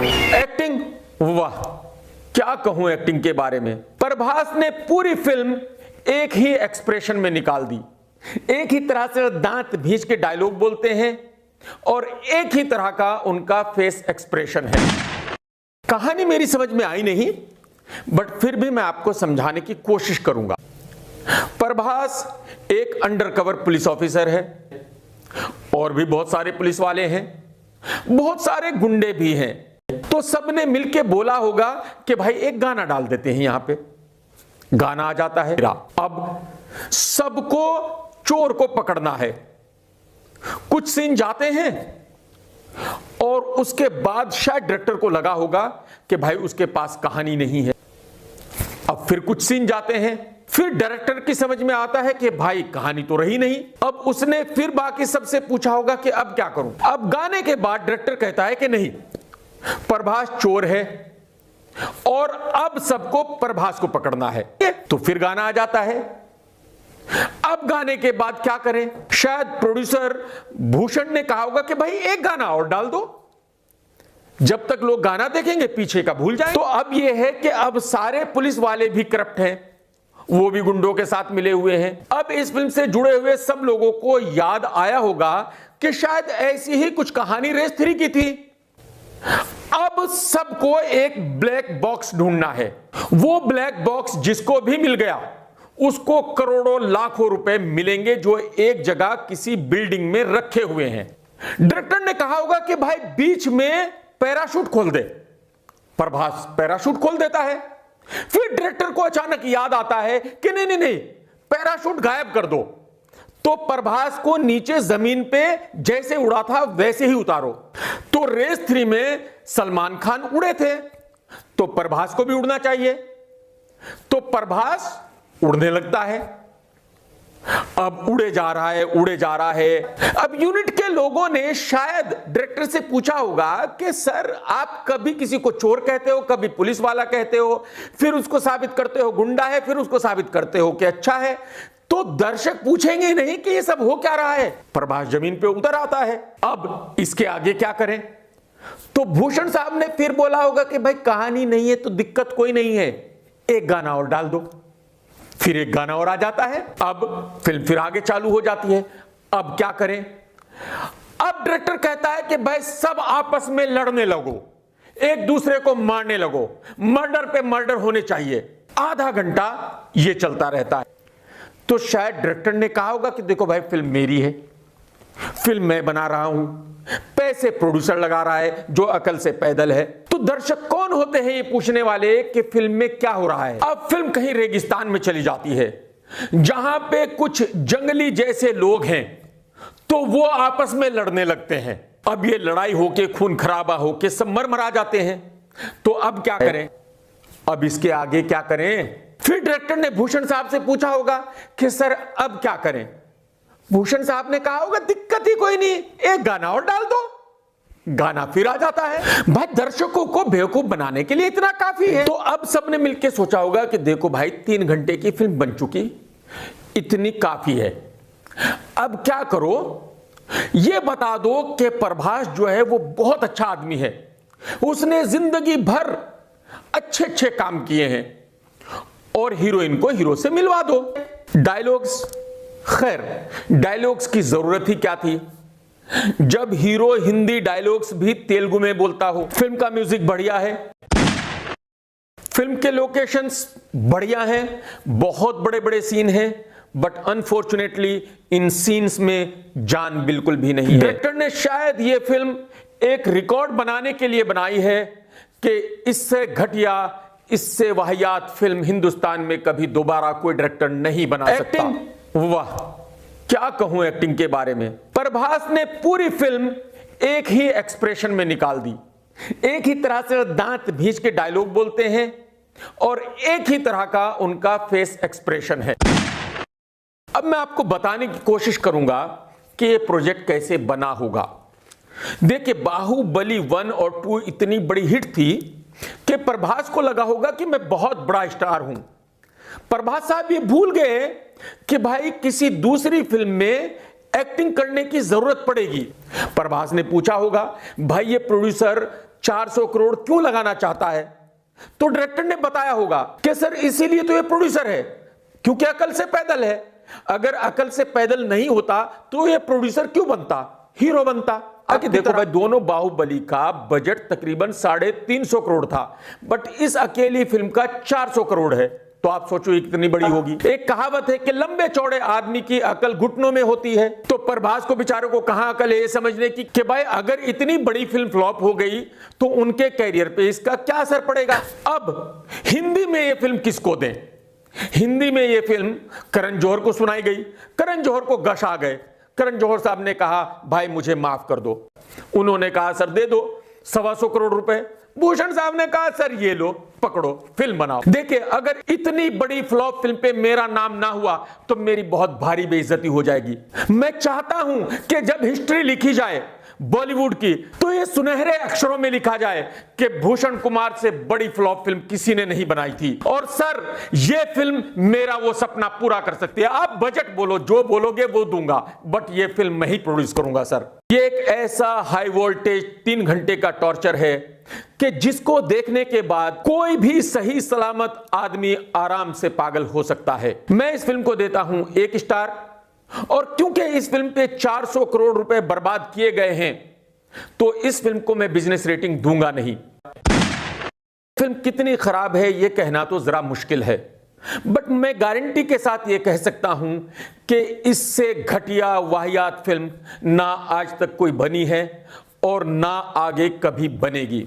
Acting, वाह क्या कहूं एक्टिंग के बारे में। प्रभास ने पूरी फिल्म एक ही एक्सप्रेशन में निकाल दी। एक ही तरह से दांत भींच के डायलॉग बोलते हैं और एक ही तरह का उनका फेस एक्सप्रेशन है। कहानी मेरी समझ में आई नहीं, बट फिर भी मैं आपको समझाने की कोशिश करूंगा। प्रभास एक अंडरकवर पुलिस ऑफिसर है और भी बहुत सारे पुलिस वाले हैं, बहुत सारे गुंडे भी हैं। तो सबने मिलके बोला होगा कि भाई एक गाना डाल देते हैं यहां पे। गाना आ जाता है। अब सबको चोर को पकड़ना है। कुछ सीन जाते हैं और उसके बाद शायद डायरेक्टर को लगा होगा कि भाई उसके पास कहानी नहीं है। अब फिर कुछ सीन जाते हैं, फिर डायरेक्टर की समझ में आता है कि भाई कहानी तो रही नहीं। अब उसने फिर बाकी सबसे पूछा होगा कि अब क्या करूं। अब गाने के बाद डायरेक्टर कहता है कि नहीं, प्रभास चोर है और अब सबको प्रभास को पकड़ना है। तो फिर गाना आ जाता है। अब गाने के बाद क्या करें? शायद प्रोड्यूसर भूषण ने कहा होगा कि भाई एक गाना और डाल दो, जब तक लोग गाना देखेंगे पीछे का भूल जाए। तो अब यह है कि अब सारे पुलिस वाले भी करप्ट हैं, वो भी गुंडों के साथ मिले हुए हैं। अब इस फिल्म से जुड़े हुए सब लोगों को याद आया होगा कि शायद ऐसी ही कुछ कहानी रेस 3 की थी। अब सबको एक ब्लैक बॉक्स ढूंढना है। वो ब्लैक बॉक्स जिसको भी मिल गया उसको करोड़ों लाखों रुपए मिलेंगे, जो एक जगह किसी बिल्डिंग में रखे हुए हैं। डायरेक्टर ने कहा होगा कि भाई बीच में पैराशूट खोल दे। प्रभास पैराशूट खोल देता है। फिर डायरेक्टर को अचानक याद आता है कि नहीं नहीं नहीं, पैराशूट गायब कर दो। तो प्रभास को नीचे जमीन पे जैसे उड़ा था वैसे ही उतारो। तो रेस 3 में सलमान खान उड़े थे, तो प्रभास को भी उड़ना चाहिए। तो प्रभास उड़ने लगता है। अब उड़े जा रहा है, उड़े जा रहा है। अब यूनिट के लोगों ने शायद डायरेक्टर से पूछा होगा कि सर आप कभी किसी को चोर कहते हो, कभी पुलिस वाला कहते हो, फिर उसको साबित करते हो गुंडा है, फिर उसको साबित करते हो कि अच्छा है। तो दर्शक पूछेंगे नहीं कि ये सब हो क्या रहा है। प्रभास जमीन पे उतर आता है। अब इसके आगे क्या करें? तो भूषण साहब ने फिर बोला होगा कि भाई कहानी नहीं है तो दिक्कत कोई नहीं है, एक गाना और डाल दो। फिर एक गाना और आ जाता है। अब फिल्म फिर आगे चालू हो जाती है। अब क्या करें? अब डायरेक्टर कहता है कि भाई सब आपस में लड़ने लगो, एक दूसरे को मारने लगो, मर्डर पे मर्डर होने चाहिए। आधा घंटा ये चलता रहता है। तो शायद डायरेक्टर ने कहा होगा कि देखो भाई फिल्म मेरी है, फिल्म मैं बना रहा हूं, पैसे प्रोड्यूसर लगा रहा है जो अकल से पैदल है। तो दर्शक कौन होते हैं ये पूछने वाले कि फिल्म में क्या हो रहा है। अब फिल्म कहीं रेगिस्तान में चली जाती है जहां पे कुछ जंगली जैसे लोग हैं, तो वो आपस में लड़ने लगते हैं। अब ये लड़ाई होके खून खराबा होके सब मर मरा जाते हैं। तो अब क्या करें? अब इसके आगे क्या करें? फिर डायरेक्टर ने भूषण साहब से पूछा होगा कि सर अब क्या करें? भूषण साहब ने कहा होगा दिक्कत ही कोई नहीं, एक गाना और डाल दो। गाना फिर आ जाता है। भाई दर्शकों को बेवकूफ बनाने के लिए इतना काफी है। तो अब सबने मिलकर सोचा होगा कि देखो भाई 3 घंटे की फिल्म बन चुकी, इतनी काफी है। अब क्या करो, ये बता दो कि प्रभास जो है वो बहुत अच्छा आदमी है, उसने जिंदगी भर अच्छे अच्छे काम किए हैं और हीरोइन को हीरो से मिलवा दो। डायलॉग्स, खैर डायलॉग्स की जरूरत ही क्या थी जब हीरो हिंदी डायलॉग्स भी तेलुगु में बोलता हो। फिल्म का म्यूजिक बढ़िया है, फिल्म के लोकेशंस बढ़िया हैं, बहुत बड़े बड़े सीन हैं, बट अनफॉर्चुनेटली इन सीन्स में जान बिल्कुल भी नहीं है। डायरेक्टर ने शायद ये फिल्म एक रिकॉर्ड बनाने के लिए बनाई है कि इससे घटिया, इससे वाहियात फिल्म हिंदुस्तान में कभी दोबारा कोई डायरेक्टर नहीं बना सकता। एक्टिंग, वाह क्या कहूं एक्टिंग के बारे में। प्रभास ने पूरी फिल्म एक ही एक्सप्रेशन में निकाल दी। एक ही तरह से दांत भींच के डायलॉग बोलते हैं और एक ही तरह का उनका फेस एक्सप्रेशन है। अब मैं आपको बताने की कोशिश करूंगा कि ये प्रोजेक्ट कैसे बना होगा। देखिए बाहुबली 1 और 2 इतनी बड़ी हिट थी कि प्रभास को लगा होगा कि मैं बहुत बड़ा स्टार हूं। प्रभास साहब ये भूल गए कि भाई किसी दूसरी फिल्म में एक्टिंग करने की जरूरत पड़ेगी। प्रभास ने पूछा होगा भाई ये प्रोड्यूसर 400 करोड़ क्यों लगाना चाहता है? तो डायरेक्टर ने बताया होगा कि सर इसीलिए तो ये प्रोड्यूसर है, क्योंकि अकल से पैदल है। अगर अकल से पैदल नहीं होता तो ये प्रोड्यूसर क्यों बनता, हीरो बनता। आगे देखो भाई, दोनों बाहुबली का बजट तकरीबन 350 करोड़ था, बट इस अकेली फिल्म का 400 करोड़ है। तो आप सोचो ये कितनी बड़ी होगी। एक कहावत है कि लंबे चौड़े आदमी की अकल घुटनों में होती है। तो प्रभास को बेचारों को कहां अकल है ये समझने की कि भाई अगर इतनी बड़ी फिल्म फ्लॉप हो गई तो उनके कैरियर पे इसका क्या असर पड़ेगा। अब हिंदी में ये फिल्म किसको दें? हिंदी में ये फिल्म करण जौहर को सुनाई गई, करण जौहर को गश आ गए। करण जौहर साहब ने कहा भाई मुझे माफ कर दो। उन्होंने कहा सर दे दो 125 करोड़ रुपए। भूषण साहब ने कहा सर ये लो पकड़ो फिल्म बनाओ। देखिए अगर इतनी बड़ी फ्लॉप फिल्म पे मेरा नाम ना हुआ तो मेरी बहुत भारी बेइज्जती हो जाएगी। मैं चाहता हूं कि जब हिस्ट्री लिखी जाए बॉलीवुड की तो ये सुनहरे अक्षरों में लिखा जाए कि भूषण कुमार से बड़ी फ्लॉप फिल्म किसी ने नहीं बनाई थी। और सर ये फिल्म मेरा वो सपना पूरा कर सकती है। आप बजट बोलो, जो बोलोगे वो दूंगा, बट ये फिल्म मैं ही प्रोड्यूस करूंगा। सर ये एक ऐसा हाई वोल्टेज 3 घंटे का टॉर्चर है कि जिसको देखने के बाद कोई भी सही सलामत आदमी आराम से पागल हो सकता है। मैं इस फिल्म को देता हूं 1 स्टार। और क्योंकि इस फिल्म पे 400 करोड़ रुपए बर्बाद किए गए हैं तो इस फिल्म को मैं बिजनेस रेटिंग दूंगा नहीं। फिल्म कितनी खराब है यह कहना तो जरा मुश्किल है, बट मैं गारंटी के साथ यह कह सकता हूं कि इससे घटिया वाहियात फिल्म ना आज तक कोई बनी है और ना आगे कभी बनेगी।